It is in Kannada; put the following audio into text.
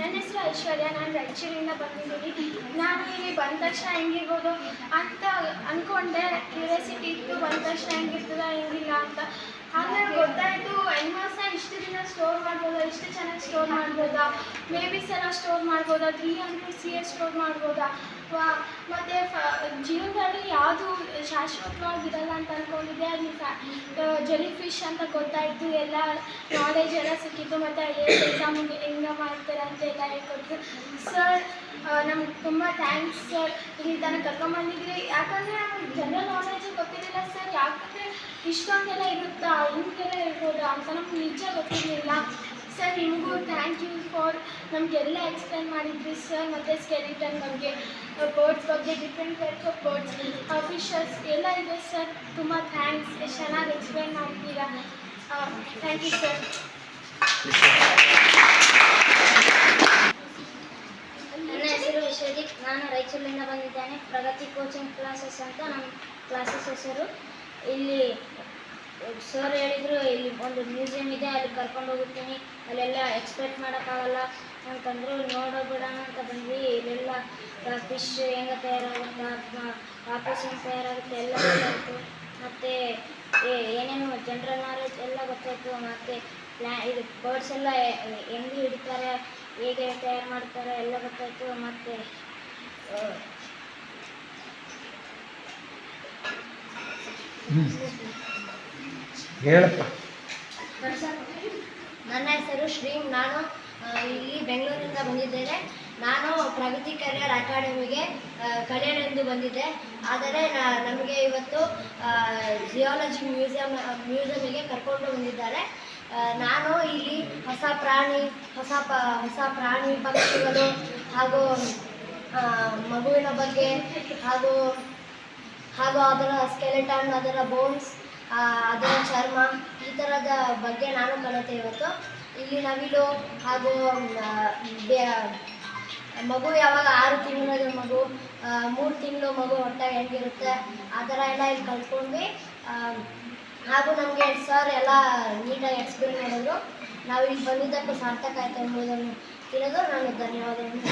ನನ್ನ ಹೆಸರು ಐಶ್ವರ್ಯ. ನಾನು ರಾಯಚೂರಿಂದ ಬಂದಿದ್ದೀನಿ. ನಾನು ಇಲ್ಲಿ ಬಂದ ತಕ್ಷಣ ಹೆಂಗಿರ್ಬೋದು ಅಂತ ಅಂದ್ಕೊಂಡೆ. ಕ್ಯೂರಿಯಾಸಿಟಿ ಇತ್ತು, ಬಂದ ತಕ್ಷಣ ಹೆಂಗಿರ್ತದ ಹೆಂಗಿಲ್ಲ ಅಂತ. ಆಮೇಲೆ ಗೊತ್ತಾಯಿತು ಎನಿಮಲ್ಸ್ನ ಇಷ್ಟು ದಿನ ಸ್ಟೋರ್ ಮಾಡ್ಬೋದಾ, ಇಷ್ಟು ಚೆನ್ನಾಗಿ ಸ್ಟೋರ್ ಮಾಡ್ಬೋದಾ, ಬೇಬೀಸ್ ಎಲ್ಲ ಸ್ಟೋರ್ ಮಾಡ್ಬೋದಾ, 300 CS ಸ್ಟೋರ್ ಮಾಡ್ಬೋದಾ, ಮತ್ತು ಜೀವನದಲ್ಲಿ ಯಾವುದು ಶಾಶ್ವತವಾಗಿರಲ್ಲ ಅಂತ ಅಂದ್ಕೊಂಡಿದ್ದೆ. ಅಲ್ಲಿ ಜೆಲಿ ಫಿಶ್ ಅಂತ ಗೊತ್ತಾಯಿತು, ಎಲ್ಲ ನಾಲೆಜ್ ಎಲ್ಲ ಸಿಕ್ಕಿತ್ತು. ಮತ್ತು ಎಕ್ಸಾಮಿಗೆ ಹೆಂಗೆ ಮಾಡ್ತಾರೆ ಅಂತ ಎಲ್ಲ ಹೇಳ್ಕೊಟ್ರು ಸರ್. ನಮ್ಗೆ ತುಂಬ ಥ್ಯಾಂಕ್ಸ್ ಸರ್, ಇಲ್ಲಿ ತನಕ ಕರ್ಕೊಂಬಂದಿದ್ರಿ. ಯಾಕಂದರೆ ನಮ್ಗೆ ಜನರಲ್ ನಾಲೆಜು ಗೊತ್ತಿರಲಿಲ್ಲ ಸರ್. ಯಾಕಂದರೆ ಇಷ್ಟೊಂದೆಲ್ಲ ಇರುತ್ತಾ, ಹಿಂಗೆಲ್ಲ ಇರ್ಬೋದಾ ಅಂತ ನಮ್ಗೆ ನಿಜ ಗೊತ್ತಿರಲಿಲ್ಲ ಸರ್. ನಿಮಗೂ ಥ್ಯಾಂಕ್ ಯು ಫಾರ್ ನಮಗೆಲ್ಲ ಎಕ್ಸ್ಪ್ಲೇನ್ ಮಾಡಿದ್ರಿ ಸರ್. ಮತ್ತು ಸ್ಕೆಲಿಟನ್ ಬಗ್ಗೆ, ಬರ್ಡ್ಸ್ ಬಗ್ಗೆ, different types of birds, fishes ಎಲ್ಲ ಇದೆ ಸರ್. ತುಂಬ ಥ್ಯಾಂಕ್ಸ್, ಎಷ್ಟು ಚೆನ್ನಾಗಿ ಎಕ್ಸ್ಪ್ಲೇನ್ ಮಾಡಿದ್ದೀರಾ. Thank you sir. ನನ್ನ ಹೆಸರು ವಿಶ್ವಜಿತ್. ನಾನು ರಾಯಚೂರಿನಿಂದ ಬಂದಿದ್ದೇನೆ. ಪ್ರಗತಿ ಕೋಚಿಂಗ್ ಕ್ಲಾಸಸ್ ಅಂತ ನಮ್ಮ ಕ್ಲಾಸಸ್ ಹೆಸರು. ಇಲ್ಲಿ ಸರ್ ಹೇಳಿದರು ಇಲ್ಲಿ ಒಂದು ಮ್ಯೂಸಿಯಂ ಇದೆ, ಅಲ್ಲಿ ಕರ್ಕೊಂಡು ಹೋಗುತ್ತೀನಿ, ಅಲ್ಲೆಲ್ಲ ಎಕ್ಸ್ಪೆಕ್ಟ್ ಮಾಡೋಕ್ಕಾಗಲ್ಲ ಅಂತಂದರು. ನೋಡೋಬಿಡೋಣ ಅಂತ ಬಂದ್ವಿ. ಇಲ್ಲೆಲ್ಲ ಫಿಶ್ ಹೆಂಗೆ ತಯಾರಾಗುತ್ತೆ, ವಾಪಸ್ ಹೆಂಗೆ ತಯಾರಾಗುತ್ತೆ ಎಲ್ಲ ಗೊತ್ತಾಯಿತು. ಮತ್ತು ಏನೇನು ಜನರಲ್ ನಾಲೆಜ್ ಎಲ್ಲ ಗೊತ್ತಾಯಿತು. ಮತ್ತು ಇದು ಬರ್ಡ್ಸ್ ಎಲ್ಲ ಹೆಂಗೆ ಹಿಡಿತಾರೆ, ಹೇಗೆ ತಯಾರು ಮಾಡ್ತಾರೆ ಎಲ್ಲ ಗೊತ್ತಾಯಿತು. ಮತ್ತು ಹೇಳಪ್ಪ. ನನ್ನ ಹೆಸರು ಶ್ರೀ. ನಾನು ಇಲ್ಲಿ ಬೆಂಗಳೂರಿಂದ ಬಂದಿದ್ದೇನೆ. ನಾನು ಪ್ರಗತಿ ಕರಿಯರ್ ಅಕಾಡೆಮಿಗೆ ಕಲಿಯಲೆಂದು ಬಂದಿದ್ದೆ. ಆದರೆ ನಮಗೆ ಇವತ್ತು ಜಿಯಾಲಜಿ ಮ್ಯೂಸಿಯಮಿಗೆ ಕರ್ಕೊಂಡು ಬಂದಿದ್ದಾರೆ. ನಾನು ಇಲ್ಲಿ ಹೊಸ ಪ್ರಾಣಿ ಪಕ್ಷಿಗಳು ಹಾಗೂ ಮಗುವಿನ ಬಗ್ಗೆ ಹಾಗೂ ಅದರ ಸ್ಕೆಲೆಟನ್, ಅದರ ಬೋನ್ಸ್, ಅದರ ಚರ್ಮ, ಈ ಥರದ ಬಗ್ಗೆ ನಾನು ಕಲಿತೆ ಇವತ್ತು. ಇಲ್ಲಿ ನವಿಲು ಹಾಗೂ ಮಗು ಯಾವಾಗ 6 ತಿಂಗಳ ಮಗು, 3 ತಿಂಗಳು ಮಗು ಹೊಟ್ಟೆಗೆ ಹೆಂಗಿರುತ್ತೆ ಆ ಥರ ಎಲ್ಲ ಇಲ್ಲಿ ಕಲ್ತ್ಕೊಂಡ್ವಿ. ಹಾಗೂ ನಮಗೆ ಸರ್ ಎಲ್ಲ ನೀಟಾಗಿ ಎಕ್ಸ್ಪ್ಲೇನ್ ಮಾಡಿದ್ರು. ನಾವು ಇಲ್ಲಿ ಬಂದಿದ್ದಕ್ಕೂ ಸಾರ್ಥಕ ಆಯಿತು ಎಂಬುದನ್ನು ತಿಳಿದು ನಾನು ಧನ್ಯವಾದವನ್ನು